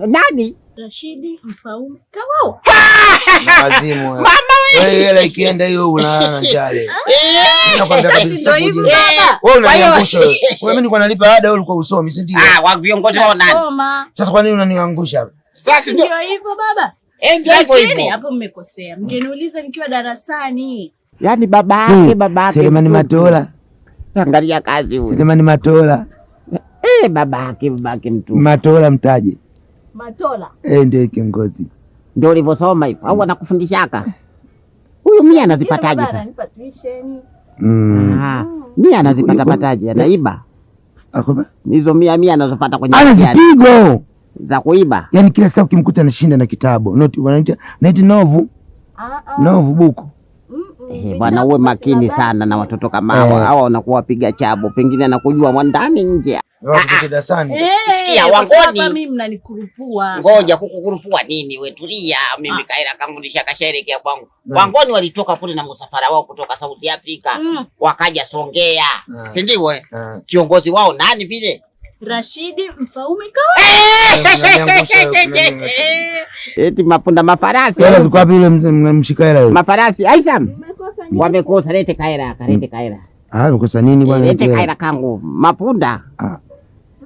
Nani? Rashidi Mfaume Kawao. Wazimu wewe. Wewe ile ikienda hiyo unalala njale. Nakwambia kabisa ndio hivyo baba. Wewe unaniangusha wewe. Wewe mimi niko nalipa ada wewe ulikuwa usomi, si ndio? Wa viongozi wao nani? Sasa kwa nini unaniangusha? Sasa ndio hivyo baba. Ndio hivyo hivyo. Hapo mmekosea. Mngeniuliza nikiwa darasani. Yaani babake. Selemani Matola. Angalia kazi huyu. Selemani Matola. Babake mtu. Matola mtaje. Matola. Ndiye kiongozi. Ndio ulivyosoma hivyo au anakufundishaka? Huyu mimi anazipataje sasa? Ananipa tuition. Mimi anazipata pataje? Anaiba. Akoba? Hizo 100 anazopata kwenye anazipigo za kuiba. Yaani kila saa ukimkuta anashinda na kitabu. Wanaita novu. Novu buku. Bwana uwe makini sana na watoto kama hawa wanakuwa wapiga chabo, pengine anakujua mwandani nje. Sikia wangoni. Mimi mnanikurupua. Ngoja kukukurupua nini wewe, tulia. Mimi Kaira kangu nishakasherehekea kwangu. Wangoni walitoka kule na msafara wao kutoka South Africa. Wakaja Songea. Si ndio wewe? Kiongozi wao nani vile? Rashidi Mfaume Kawao. Eti mapunda mafarasi. Sasa ziko wapi yule mshikaela yule? Mafarasi Aisam. Wamekosa lete Kaira, lete Kaira. Umekosa nini bwana? Lete Kaira kangu. Mapunda.